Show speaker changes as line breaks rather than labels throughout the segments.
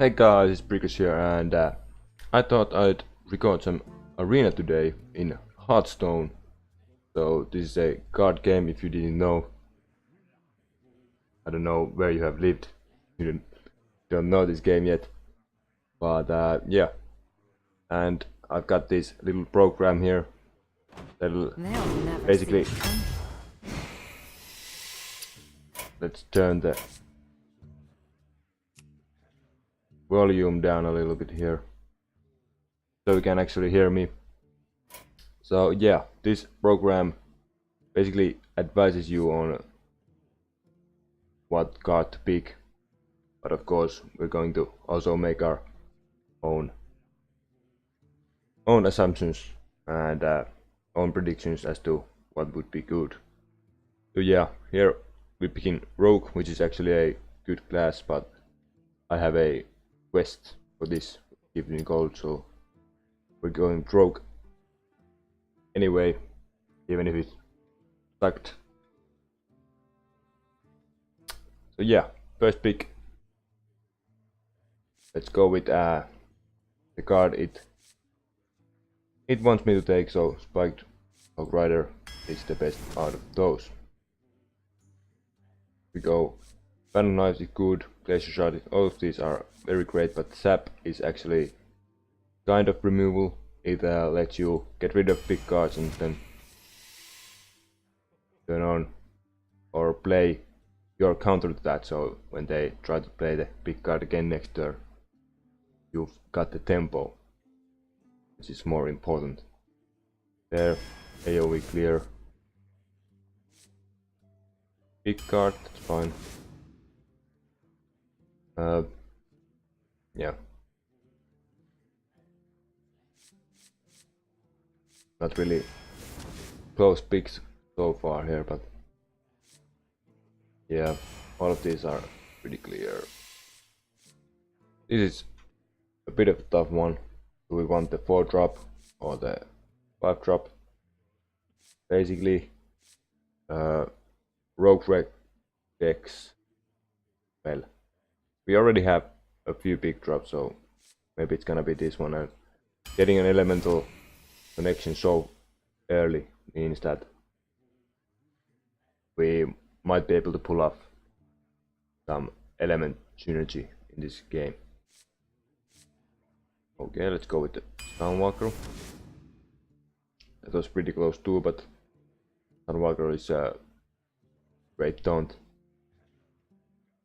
Hey guys, it's Brickus here, and I thought I'd record some arena today in Hearthstone. So this is a card game. If you didn't know, I don't know where you have lived. You don't know this game yet, but yeah. And I've got this little program here that'll basically. Let's turn the volume down a little bit here, so you can actually hear me. So yeah, this program basically advises you on what card to pick, but of course we're going to also make our own assumptions and own predictions as to what would be good. So yeah, here we're picking Rogue, which is actually a good class, but I have a quest for this, gives me gold, so we're going Rogue anyway, even if it sucked. So yeah, first pick. Let's go with the card it wants me to take, so Spiked Hog Rider is the best out of those. We go Phantom Knives is good, Glacier Shard, all of these are very great, but Sap is actually kind of removal. It lets you get rid of big cards and then turn on or play your counter to that, so when they try to play the big card again next turn, you've got the tempo, which is more important. There, AoE clear. Big card, that's fine. Yeah. Not really close picks so far here, but yeah, all of these are pretty clear. This is a bit of a tough one. Do we want the 4-drop or the 5-drop? Basically, Rogue Red decks, well, we already have a few big drops, so maybe it's gonna be this one, and getting an elemental connection so early means that we might be able to pull off some element synergy in this game. Okay, let's go with the Sunwalker. That was pretty close too, but Sunwalker is a great taunt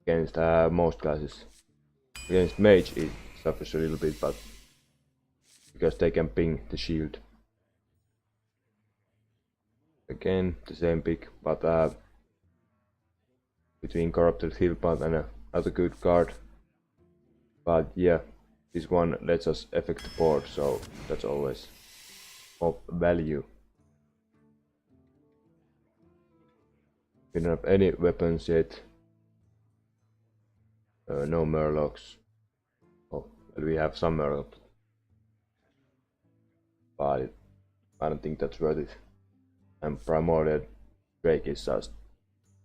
against most classes. Against Mage it suffers a little bit, but because they can ping the shield. Again, the same pick, but between Corrupted Hillpad and another good card. But yeah, this one lets us affect the board, so that's always of value. We don't have any weapons yet. No Murlocs. Oh, well, we have some Murlocs, but I don't think that's worth it. And Primordial Drake is just,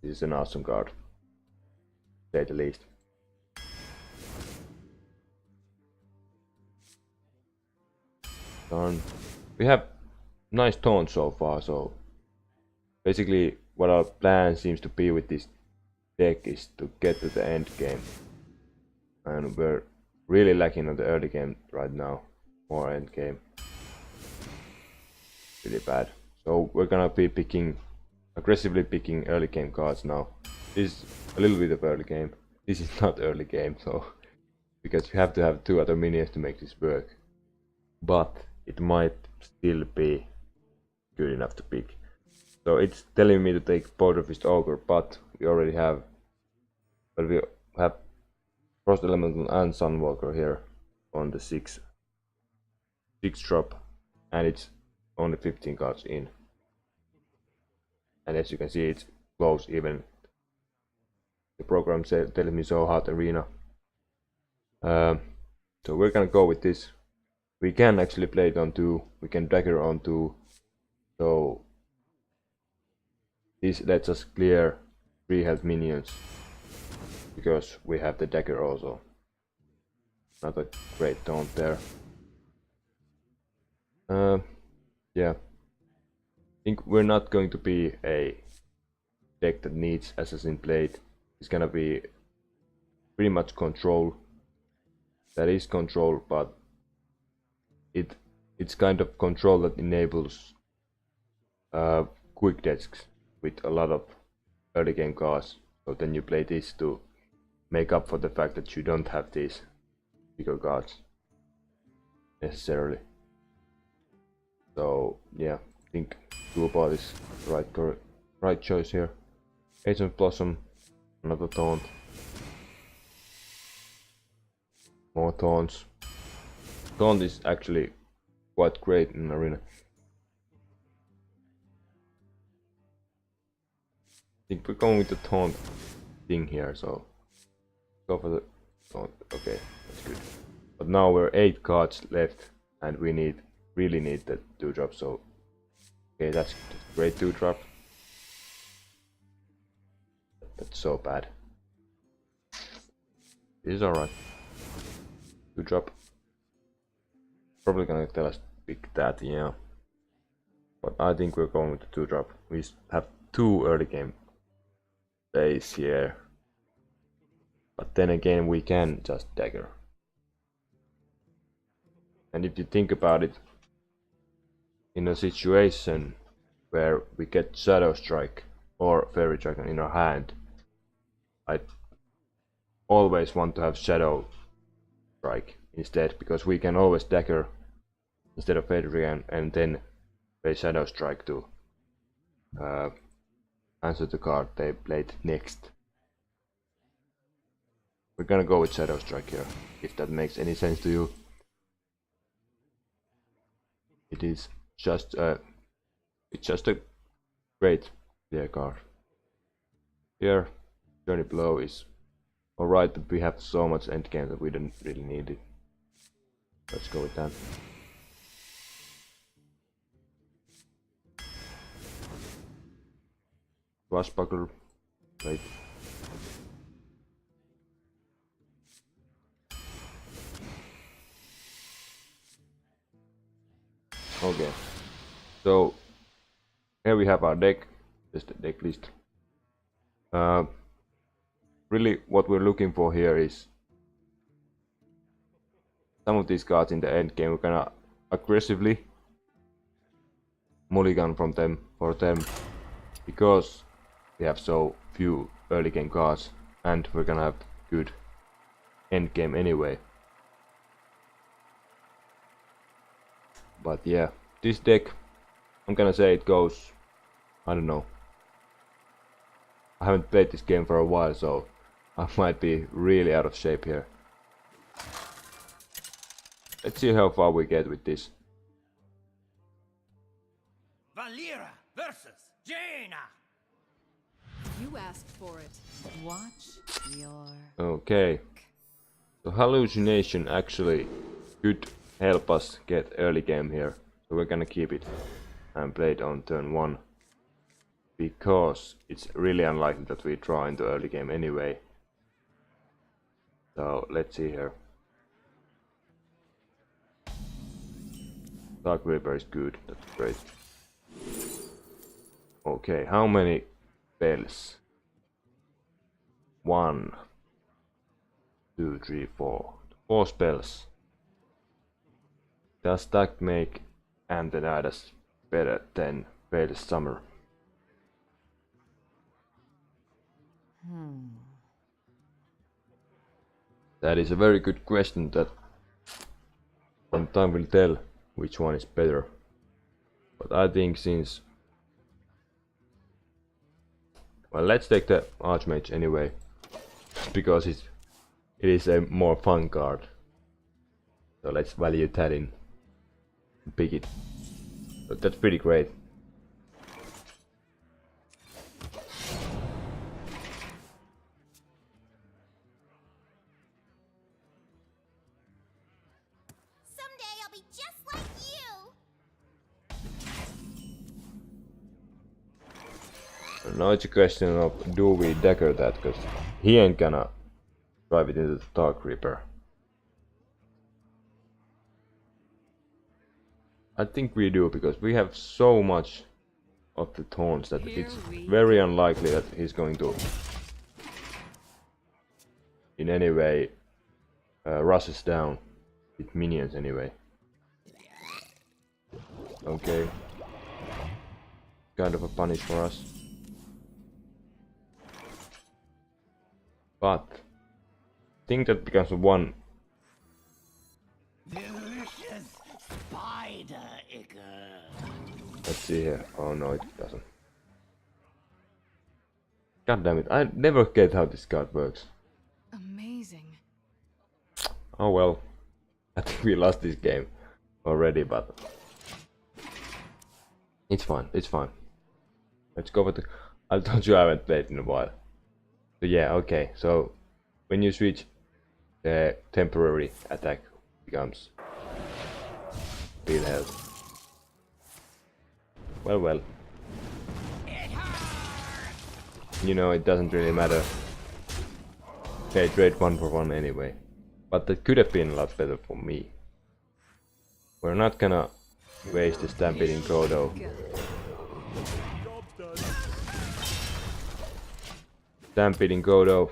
this is an awesome card, to say the least. We have nice taunts so far, so basically what our plan seems to be with this deck is to get to the end game, and we're really lacking on the early game right now. More end game, really bad. So we're gonna be aggressively picking early game cards now. This is a little bit of early game. This is not early game, so because you have to have 2 other minions to make this work, but it might still be good enough to pick. So it's telling me to take Border Fist Ogre, but we already have, Frost Elemental and Sunwalker here on the 6 drop, and it's only 15 cards in. And as you can see, it's close, even the program telling me so hard arena. So we're gonna go with this. We can actually play it on 2, we can dagger on 2, so this lets us clear 3 health minions, because we have the dagger also. Not a great taunt there. Yeah. I think we're not going to be a deck that needs Assassin Blade. It's gonna be pretty much control. That is control, but it's kind of control that enables quick decks with a lot of early game cards. So then you play this to make up for the fact that you don't have these bigger cards necessarily. So yeah, I think Toolbar is the right choice here. Agent Blossom, another taunt. More taunts. Taunt is actually quite great in Arena. I think we're going with the taunt thing here, so go for the taunt. Okay, that's good. But now we're 8 cards left, and we really need the 2-drop. So okay, that's great 2-drop. That's so bad. This is alright. 2-drop. Probably gonna tell us to pick that, yeah. But I think we're going with the 2-drop. We have 2 early game plays here. But then again, we can just dagger. And if you think about it, in a situation where we get Shadow Strike or Fairy Dragon in our hand, I always want to have Shadow Strike instead, because we can always dagger instead of Fairy Dragon and then play Shadow Strike to answer the card they played next. We're gonna go with Shadow Strike here, if that makes any sense to you. It is just it's just a great clear card. Here, Journey Blow is alright, but we have so much endgame that we don't really need it. Let's go with that. Swashbuckler, wait. Okay, so here we have our deck, just the deck list. Really what we're looking for here is some of these cards in the end game. We're gonna aggressively mulligan for them because we have so few early game cards, and we're gonna have good end game anyway. But yeah, this deck, I'm gonna say it goes, I don't know. I haven't played this game for a while, so I might be really out of shape here. Let's see how far we get with this.
Valera versus Jaina.
You asked for it. Watch your...
Okay. So hallucination actually could help us get early game here. So we're gonna keep it and play it on turn 1. Because it's really unlikely that we draw into early game anyway. So let's see here. Dark Reaper is good, that's great. Okay, how many spells? 1, 2, 3, 4. 4 spells. Does that make Antonidas better than Veil's Summer? That is a very good question that one time will tell which one is better. But I think since... Well, let's take the Archmage anyway, because it is a more fun card. So let's value that in. Pick it. But that's pretty great.
Someday I'll be just like you.
Now it's a question of do we dagger that, because he ain't gonna drive it into the Dark Reaper. I think we do, because we have so much of the taunts that it's very unlikely that he's going to in any way rush us down with minions anyway. Okay. Kind of a punish for us. But I think that becomes a one.
Delicious spider ichor.
Let's see here. Oh no, it doesn't. God damn it, I never get how this card works.
Amazing.
Oh well. I think we lost this game already, but it's fine, it's fine. Let's go with the... I told you I haven't played in a while. So yeah, okay, so when you switch, the temporary attack becomes real health. Well, well. You know, it doesn't really matter. Okay, trade 1 for 1 anyway. But that could have been a lot better for me. We're not gonna waste the Stampeding Kodo. Stampeding Kodo.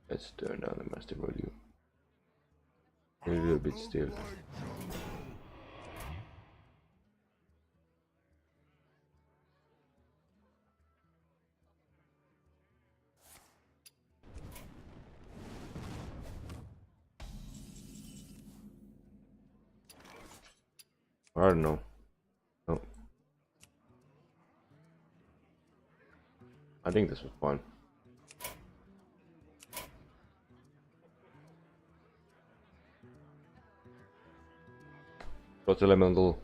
Let's turn down the master volume a little bit still. I don't know. No. I think this was fun. Frost Elemental,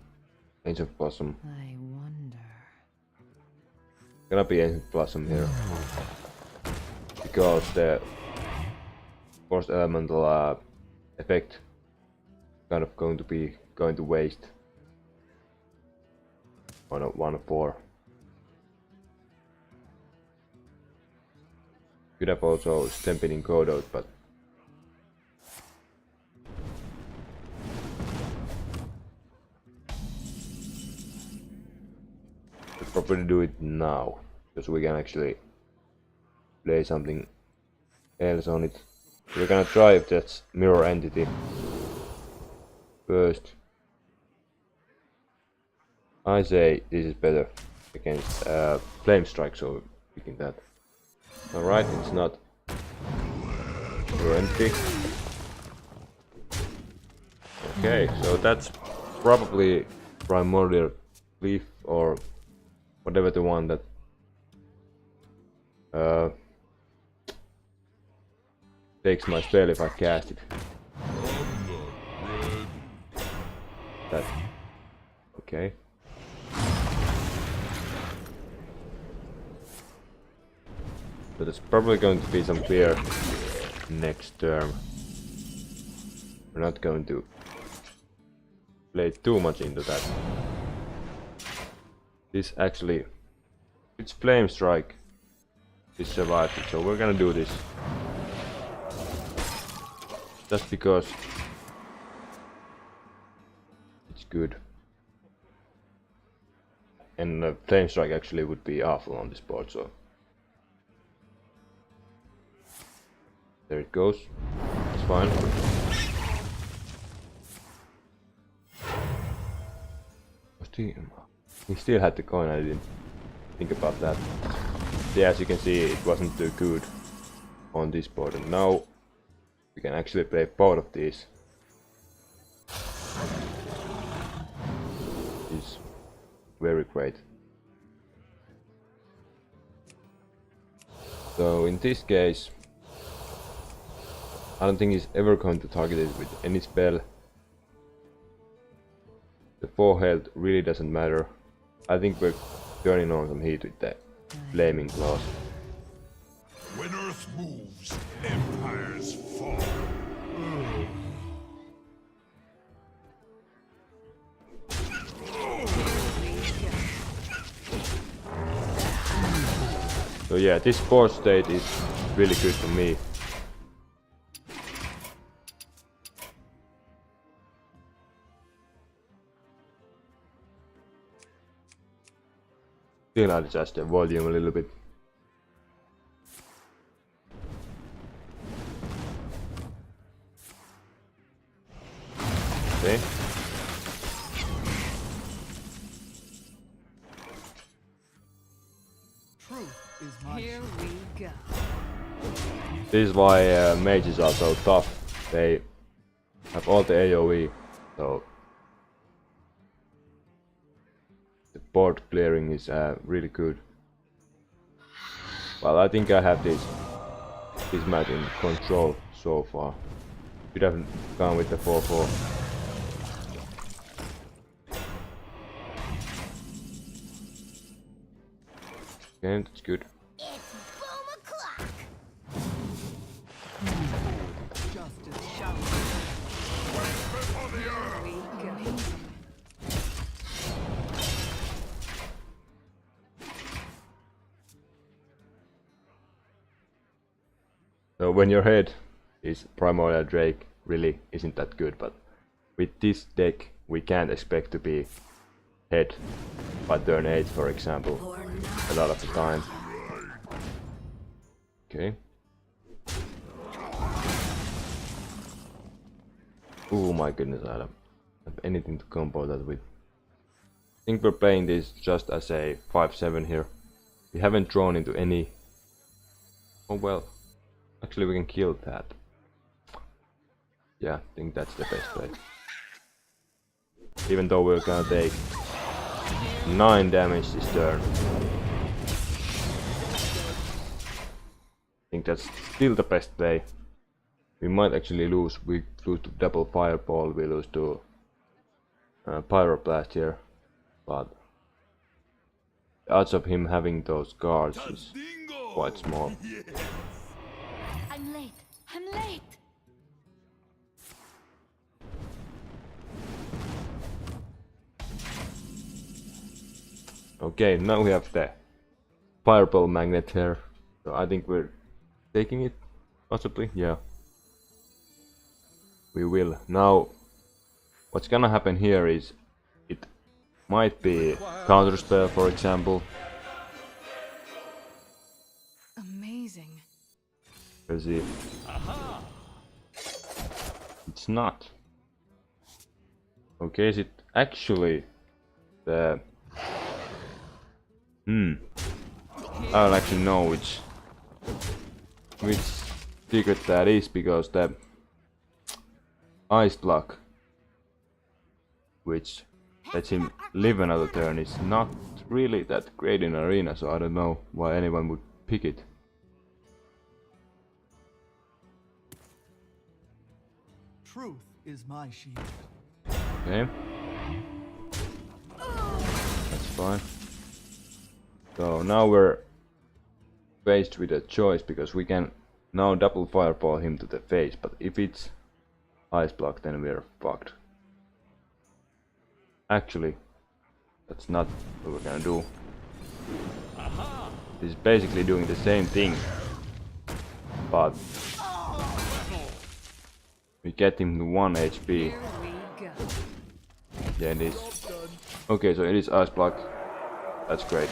Ancient Blossom.
I wonder.
Gonna be Ancient Blossom here. Because the Frost Elemental effect kind of going to waste. 1/4. Could have also Stampeding Kodo, but we'll probably do it now, because we can actually play something else on it. We're gonna try if that's Mirror Entity first. I say this is better against Flame Strike, so picking that. Alright, it's not Mirror Entity. Okay, so that's probably Primordial Leaf or whatever the one that takes my spell if I cast it. That. Okay. So there's probably going to be some fear next turn. We're not going to play too much into that. This actually, it's Flame Strike. This survived it, so we're gonna do this. Just because it's good. And Flame Strike actually would be awful on this board, so. There it goes. It's fine. He still had the coin, I didn't think about that. Yeah, as you can see, it wasn't too good on this board, and now we can actually play both of these. It's very great. So in this case, I don't think he's ever going to target it with any spell. The 4 health really doesn't matter. I think we're turning on some heat with that Flaming Claws.
When Earth moves, empires fall.
So yeah, this board state is really good for me. Still adjust the volume a little bit. Okay.
Truth is my
Here we go.
This is why mages are so tough. They have all the AoE, so the board clearing is really good. Well, I think I have this match in control so far. Should have gone with the 4-4. Okay, that's good.
It's boom o'clock.
justice shall
Here we go.
So when your head is Primordial Drake, really isn't that good, but with this deck we can't expect to be head by turn 8, for example, a lot of the time. Okay. Oh my goodness, I don't have anything to combo that with. I think we're playing this just as a 5-7 here. We haven't drawn into any... Oh well, actually we can kill that. Yeah, I think that's the best play. Even though we're gonna take 9 damage this turn. I think that's still the best play. We might actually lose. We lose to double fireball, we lose to pyroblast here. But the odds of him having those guards is quite small.
I'm late. I'm late.
Okay, now we have the fireball magnet here. So I think we're taking it, possibly, yeah. We will. Now, what's gonna happen here is it might be counterspell, for example.
Amazing.
Let's see. It's not. Okay, is it actually the... I don't actually know which secret that is, because the ice block, which lets him live another turn, is not really that great in arena, so I don't know why anyone would pick it.
Truth is my shield.
Okay. That's fine. So now we're faced with a choice, because we can now double fireball him to the face, but if it's ice block then we're fucked. Actually, that's not what we're gonna do. This is basically doing the same thing, but we get him to 1 HP.
Here we go.
Yeah, it is. Okay, so it is ice block. That's great.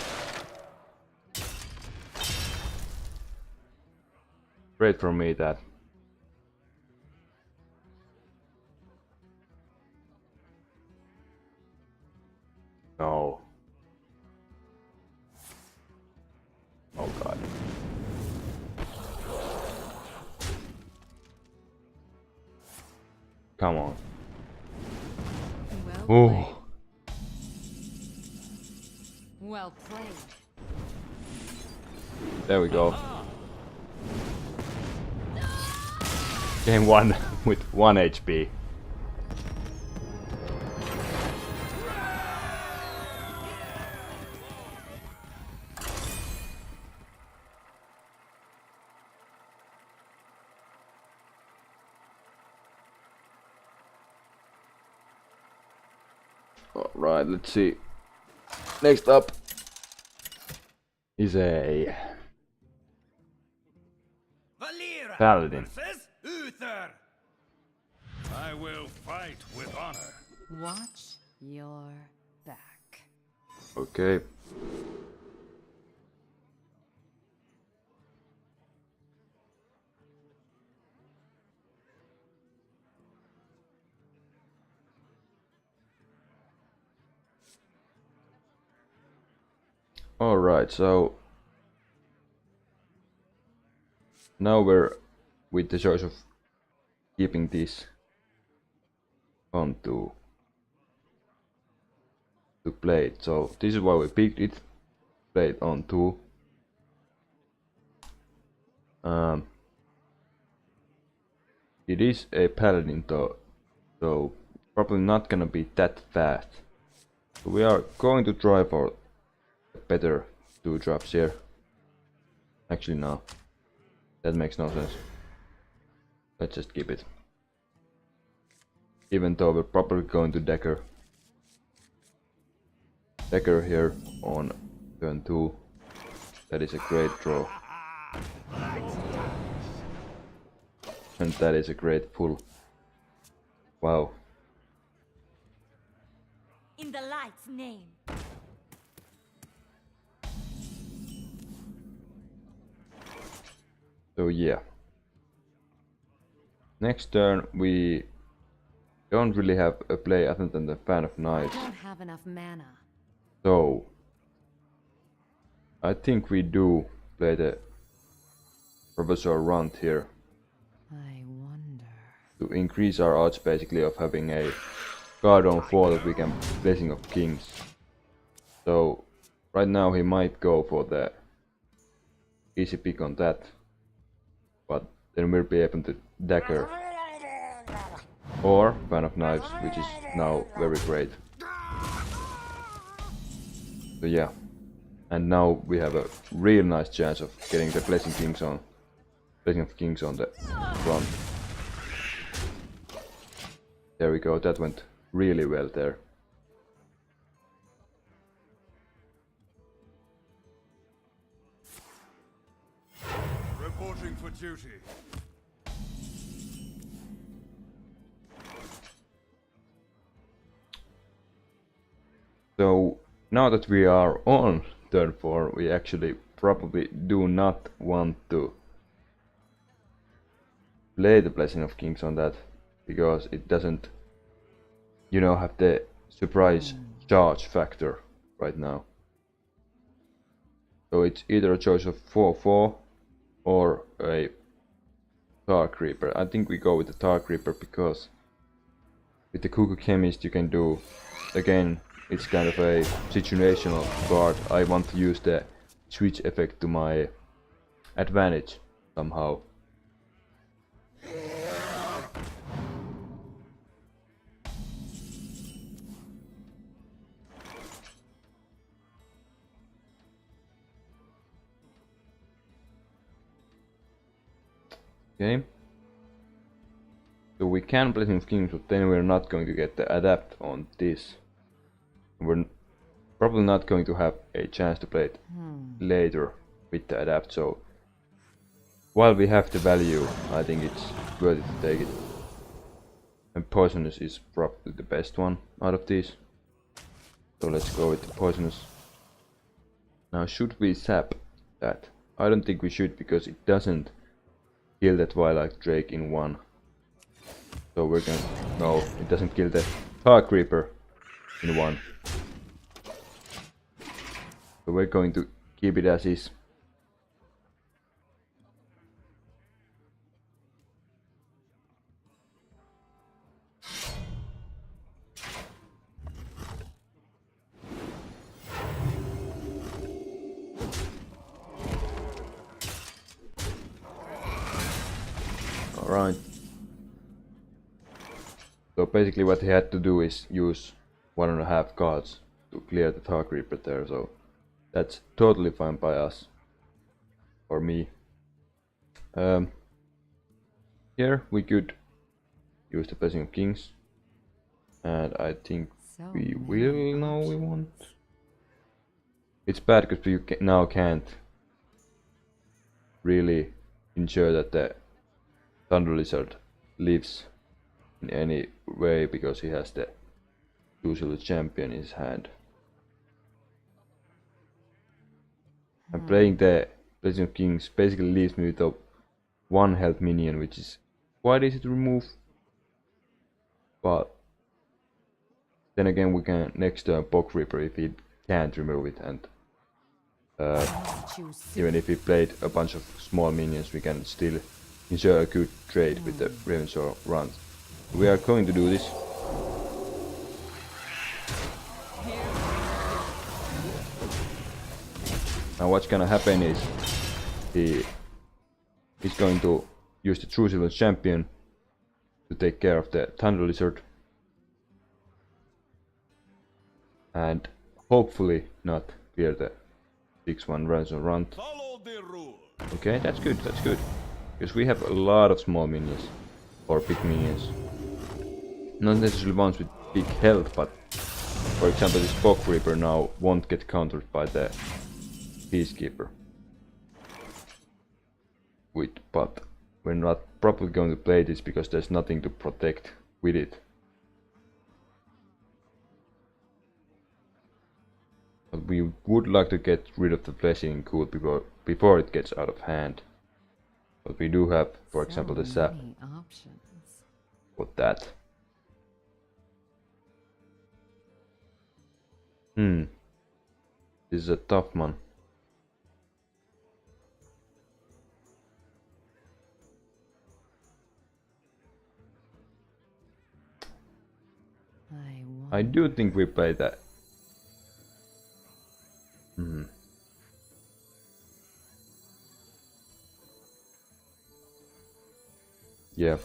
Great for me that. No. Oh god. Come on.
Well
Oh.
played. Well played.
There we go. Game 1 with 1 HP. Alright, let's see. Next up is a
Valera
Paladin.
versus Uther. I will fight with honor.
Watch your back.
Okay. Alright, so now we're with the choice of keeping this on to play it. So this is why we picked it. Play it on 2. It is a paladin though, so probably not gonna be that fast. So we are going to try for better 2-drops here. Actually no, that makes no sense. Let's just keep it. Even though we're probably going to dagger here on turn 2. That is a great draw. And that is a great pull. Wow.
In the light's name.
So yeah. Next turn we don't really have a play other than the Fan of Knives.
I don't have enough mana.
So I think we do play the Professor Runt here
I wonder.
to increase our odds basically of having a card on 4 that we can Blessing of Kings. So right now he might go for the easy pick on that, but then we'll be able to dagger or Fan of Knives, which is now very great. So yeah, and now we have a real nice chance of getting the Blessing of Kings on the front. There we go, that went really well there.
Reporting for duty.
So now that we are on turn 4, we actually probably do not want to play the Blessing of Kings on that, because it doesn't, you know, have the surprise charge factor right now. So it's either a choice of 4/4 or a Tar Creeper. I think we go with the Tar Creeper because with the Cuckoo Chemist you can do, again, it's kind of a situational card. I want to use the switch effect to my advantage somehow. Okay. So we can Blessing of Kings, but then we're not going to get the adapt on this. We're probably not going to have a chance to play it later with the adapt, so while we have the value, I think it's worth it to take it. And Poisonous is probably the best one out of these. So let's go with the Poisonous. Now should we sap that? I don't think we should, because it doesn't kill the Twilight Drake in 1. So we're gonna... no, it doesn't kill the Tar Creeper in 1. So we're going to keep it as is. Alright. So basically what he had to do is use 1.5 cards to clear the Tar Creeper there, so that's totally fine by us. Or me. Here we could use the Blessing of Kings. And I think
So
we
many
will now we want. It's bad because we now can't really ensure that the Thunder Lizard lives in any way, because he has the usual champion in his hand. And playing the Blessing of Kings basically leaves me with a 1 health minion, which is quite easy to remove. But then again we can next turn Bog Reaper if he can't remove it, and
Choose
Even if we played a bunch of small minions, we can still ensure a good trade with the Ravensor runs. We are going to do this. Now what's gonna happen is he's going to use the True Silver Champion to take care of the Thunder Lizard. And hopefully not fear the 6-1 runs or run.
Follow the rule.
Okay, that's good, that's good. Because we have a lot of small minions. Or big minions. Not necessarily ones with big health, but for example this Bog Reaper now won't get countered by the Peacekeeper. But we're not probably going to play this because there's nothing to protect with it. But we would like to get rid of the Fleshing Ghoul before it gets out of hand. But we do have, for example, the sap
options.
for that. This is a tough one. I do think we play that. Yeah.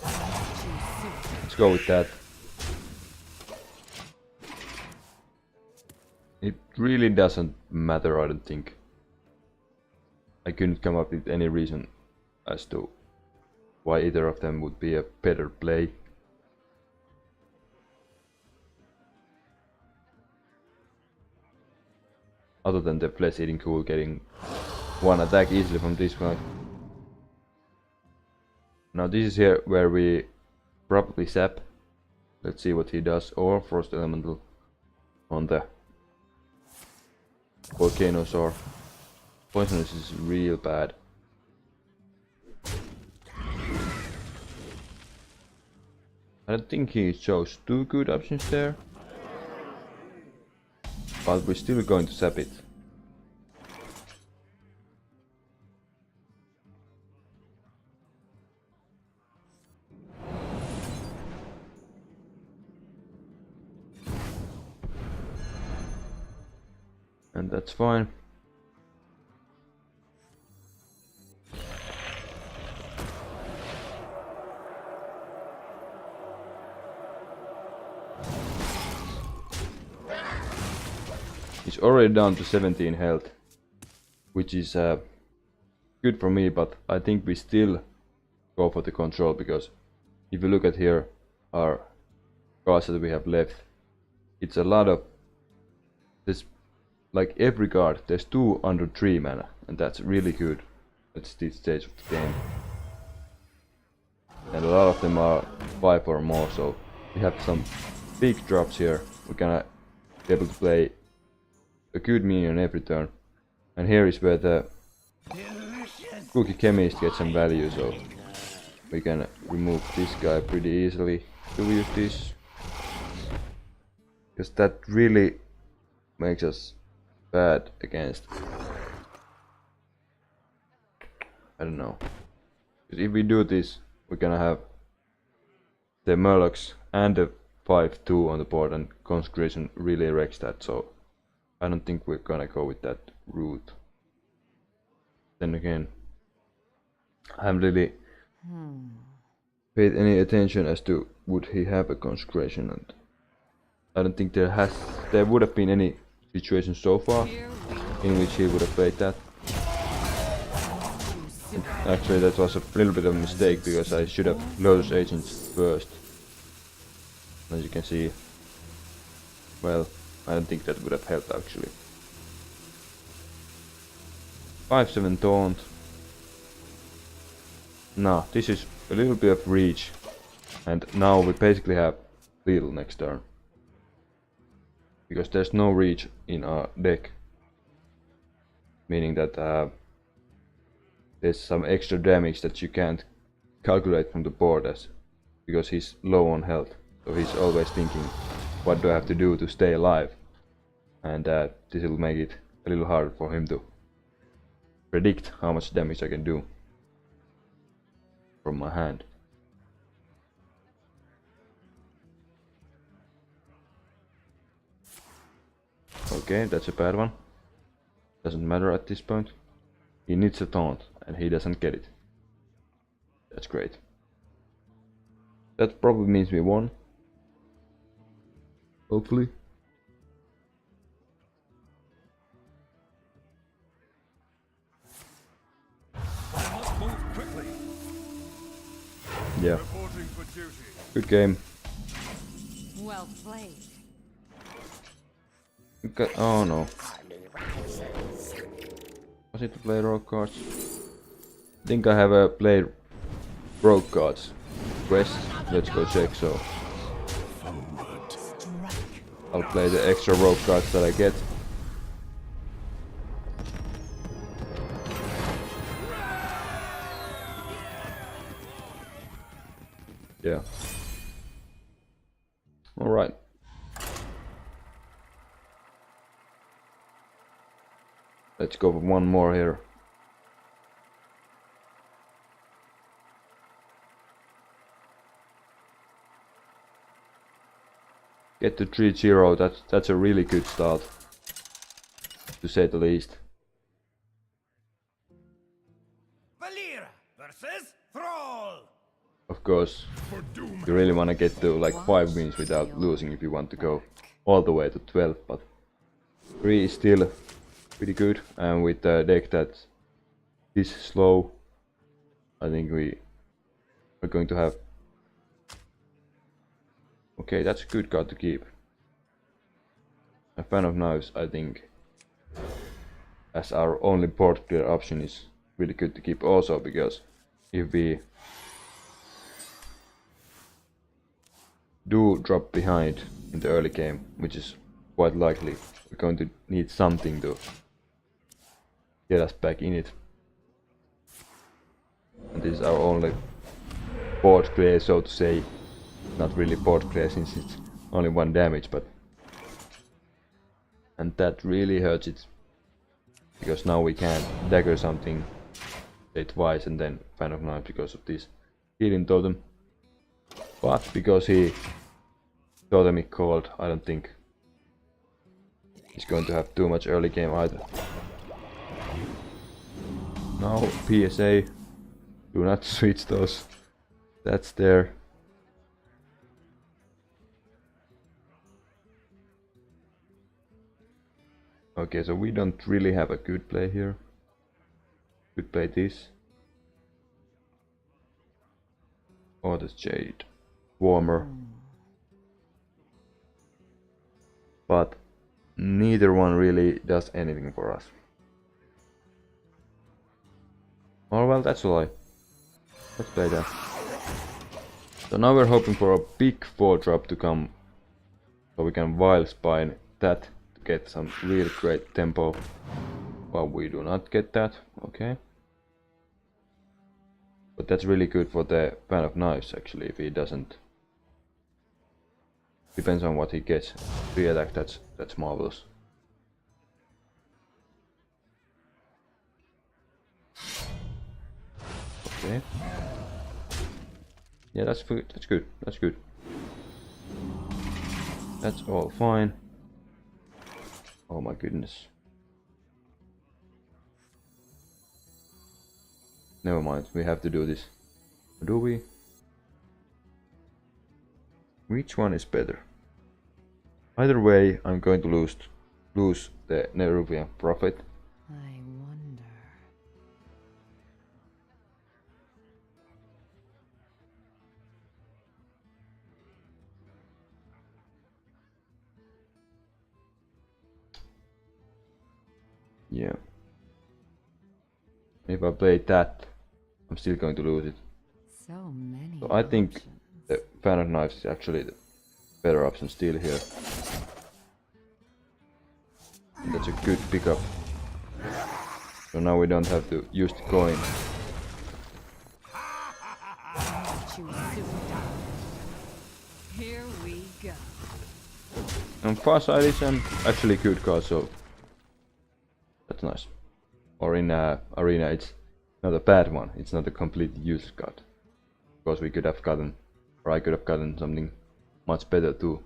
Let's go with that. It really doesn't matter, I don't think. I couldn't come up with any reason as to why either of them would be a better play. Other than the Flesh Eating Ghoul getting one attack easily from this guy. Now this is here where we probably sap. Let's see what he does. Or Frost Elemental on the Volcanosaur. Poisonous is real bad. I don't think he chose two good options there. But we're still going to sap it. And that's fine. He's already down to 17 health, which is good for me, but I think we still go for the control, because if you look at here our cards that we have left, it's a lot of this. Like every card, there's 2 under 3 mana, and that's really good at this stage of the game. And a lot of them are 5 or more, so we have some big drops here. We're gonna be able to play a good minion every turn. And here is where the Cookie Chemist gets some value, so we can remove this guy pretty easily. Do we use this? Because that really makes us bad against, I don't know. Because if we do this, we're gonna have the Murlocs and the 5-2 on the board, and Consecration really wrecks that, so I don't think we're gonna go with that route. Then again, I haven't really paid any attention as to would he have a Consecration, and I don't think there would have been any situation so far in which he would have played that. Actually, that was a little bit of a mistake, because I should have Lotus Agents first. As you can see, well, I don't think that would have helped actually. 5-7 Taunt. Now, this is a little bit of reach, and now we basically have lethal next turn. Because there's no reach in our deck, meaning that there's some extra damage that you can't calculate from the board, as because he's low on health, so he's always thinking, what do I have to do to stay alive? And this will make it a little harder for him to predict how much damage I can do from my hand. Okay, that's a bad one. Doesn't matter at this point. He needs a taunt and he doesn't get it. That's great. That probably means we won. Hopefully.
I must move quickly.
Yeah,
Reporting for duty.
good game.
Well played.
Oh no. Was it to play rogue cards? I think I have a play rogue cards quest. Let's go check. So I'll play the extra rogue cards that I get. Yeah. All right. Let's go for one more here. Get to 3-0, that's a really good start, to say the least.
Valira versus Thrall.
Of course, you really want to get to like 5 wins without losing if you want to go all the way to 12, but 3 is still pretty good, and with a deck that is slow, I think we are going to have... Okay, that's a good card to keep. A Fan of Knives, I think, as our only board clear option, is really good to keep also, because if we do drop behind in the early game, which is quite likely, we're going to need something to get us back in it. And this is our only board clear, so to say. Not really board clear since it's only 1 damage, but... And that really hurts it. Because now we can't dagger something, say twice, and then Fan of Knives because of this healing totem. But because he totemic called, I don't think he's going to have too much early game either. Now PSA, do not switch those. That's there. Okay, so we don't really have a good play here. Could play this. Or the Jade Warmer. But neither one really does anything for us. Oh well, that's a lie. Let's play that. So now we're hoping for a big 4-drop to come, so we can Wild Spine that to get some real great tempo. But we do not get that, okay. But that's really good for the Fan of Knives actually, if he doesn't. Depends on what he gets. 3 attack, that's marvelous. Okay. Yeah, that's good. That's good. That's good. That's all fine. Oh my goodness. Never mind. We have to do this. Do we? Which one is better? Either way, I'm going to lose the Nerubian Prophet.
I wonder.
Yeah. If I play that, I'm still going to lose it.
So many.
So I think
options.
the Fan of Knives is actually the better option still here. That's a good pickup. So now we don't have to use the coin.
Choose soon. Here we go.
And Far Side is an actually good card, so that's nice. or in arena, it's not a bad one. It's not a completely useless card. Because we could have gotten, or I could have gotten something much better too.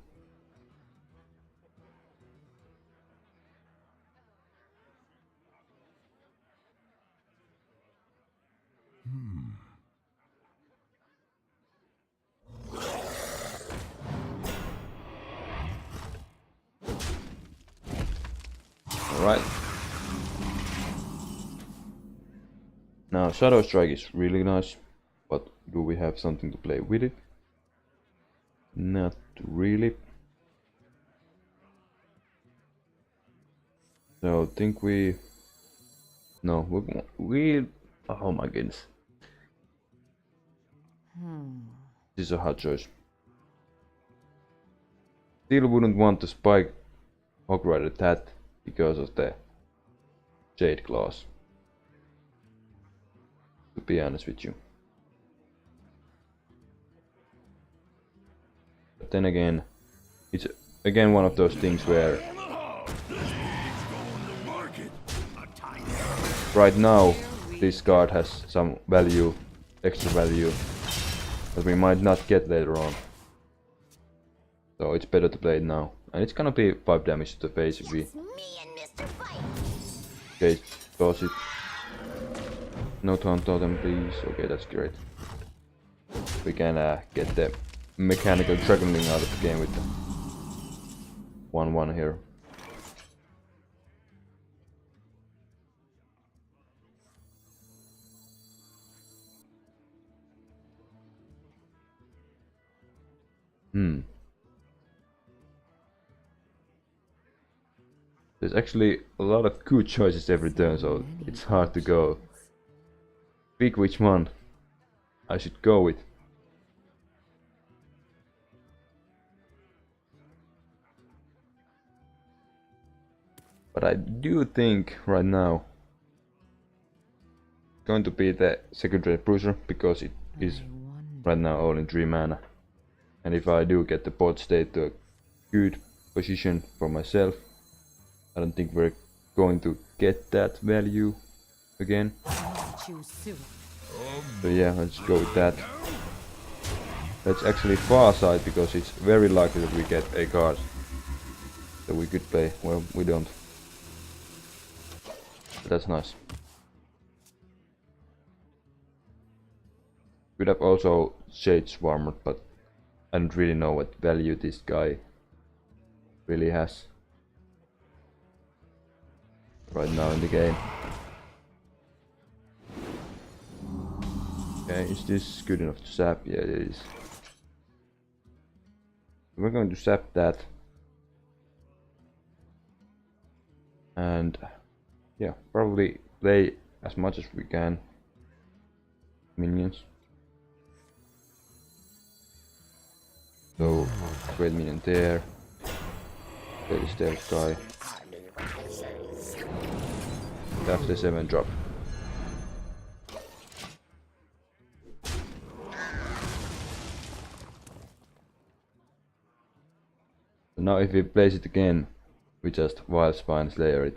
Alright. Now Shadow Strike is really nice, but do we have something to play with it? Not really. So I think we... No, we... Oh my goodness. This is a hard choice. Still wouldn't want to spike Hog Rider that because of the Jade Claws. To be honest with you. But then again, it's again one of those things where right now this card has some value, extra value, that we might not get later on. So it's better to play it now. And it's gonna be 5 damage to the face if we... Okay, toss it. No taunt totem please. Okay, that's great. We can get the mechanical dragoning out of the game with the 1-1 here. There's actually a lot of good choices every turn, so it's hard to go pick which one I should go with. But I do think right now it's going to be the secondary bruiser because it is right now only 3 mana. And if I do get the board state to a good position for myself, I don't think we're going to get that value again. So yeah, let's go with that. That's actually far side because it's very likely that we get a card that we could play. Well, we don't. But that's nice. Could have also Shade Swarmer, but I don't really know what value this guy really has right now in the game. Okay, is this good enough to sap? Yeah, it is. We're going to sap that. And yeah, probably play as much as we can minions. So, great minion there. There is their guy. That's the 7 drop. So now if we place it again, we just Wild Spine Slayer it.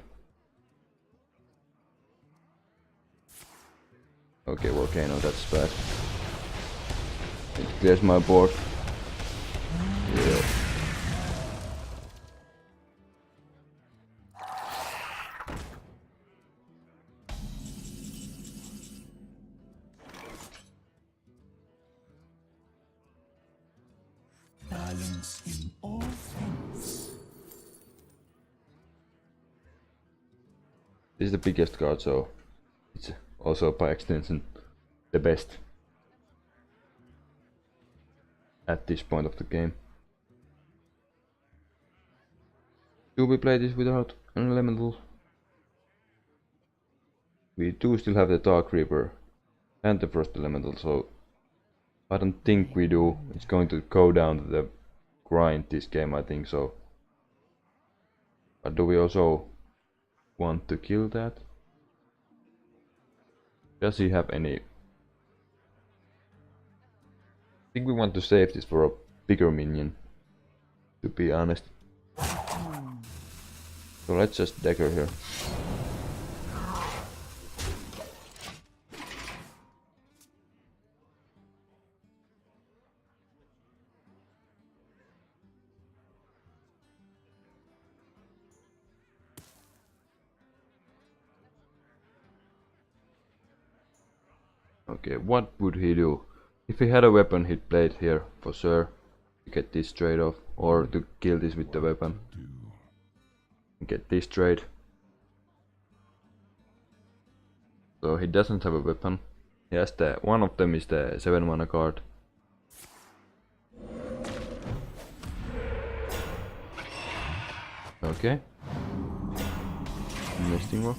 Okay, Volcano, that's bad. It clears my board. Yeah.
Balance in all things.
This is the biggest card, so it's also by extension the best at this point of the game. Do we play this without an elemental? We do still have the Dark Reaper and the Frost Elemental, so I don't think we do. It's going to go down to the grind this game, I think so. But do we also want to kill that? Does he have any? I think we want to save this for a bigger minion, to be honest. So let's just dagger here. Okay, what would he do? If he had a weapon, he'd play it here for sure to get this trade off, or to kill this with the weapon. Get this trade. So he doesn't have a weapon. He has the one of them is the 7 mana card. Okay. Nesting rock.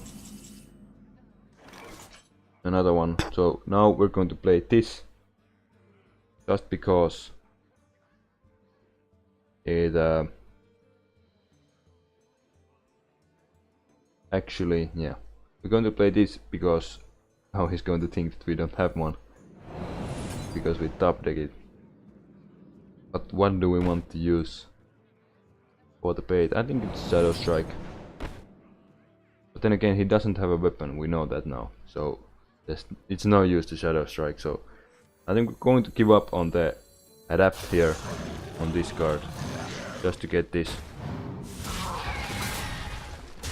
Another one. So now we're going to play this. Just because it actually, yeah. We're going to play this because now he's going to think that we don't have one. Because we top deck it. But what do we want to use for the bait? I think it's Shadow Strike. But then again, he doesn't have a weapon, we know that now. So it's no use to Shadow Strike. So I think we're going to give up on the adapt here on this card. Just to get this.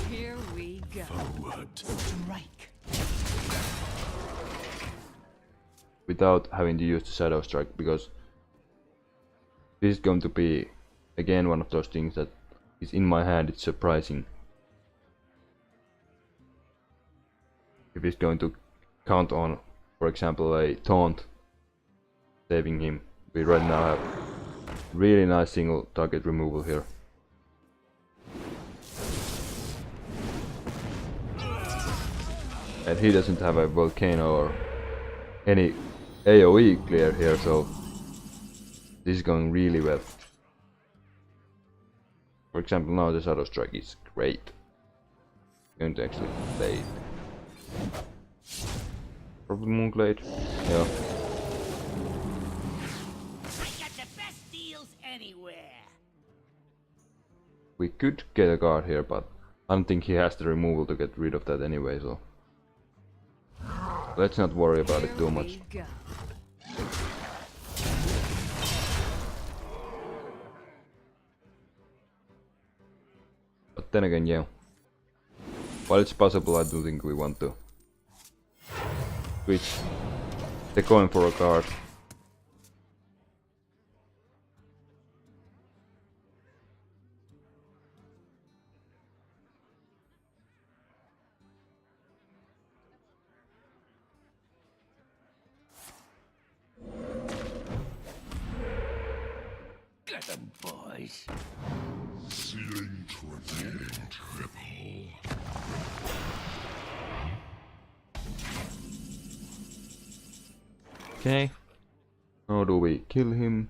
Here we go.
Forward. Strike.
Without having to use the Shadow Strike, because this is going to be again one of those things that is in my hand. It's surprising if he's going to count on, for example, a taunt saving him. We right now have really nice single target removal here. And he doesn't have a volcano or any AoE clear here, so this is going really well. For example, now the Shadow Strike is great. I'm going to actually play it. Probably Moonglade. Yeah.
I got the best deals anywhere.
We could get a card here, but I don't think he has the removal to get rid of that anyway, so let's not worry about it too much.
Here we go.
But then again, yeah. While it's possible, I do think we want to switch the coin for a card.
Get them, boys.
Ceiling triple.
Okay. How do we kill him?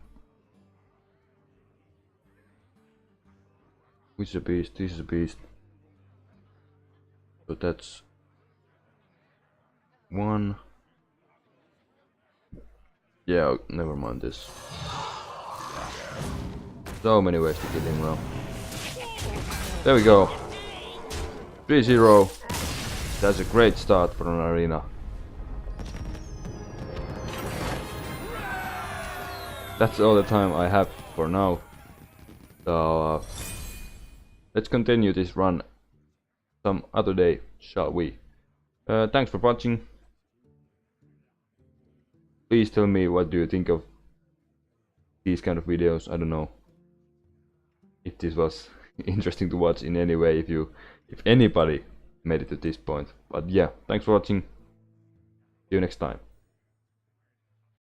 Which is a beast? This is a beast. So that's one. Yeah, never mind this. So many ways to kill him now. There we go. 3-0. That's a great start for an arena. That's all the time I have for now. So let's continue this run some other day, shall we? Thanks for watching. Please tell me what do you think of these kind of videos. I don't know if this was interesting to watch in any way, if anybody made it to this point. But yeah, thanks for watching. See you next time.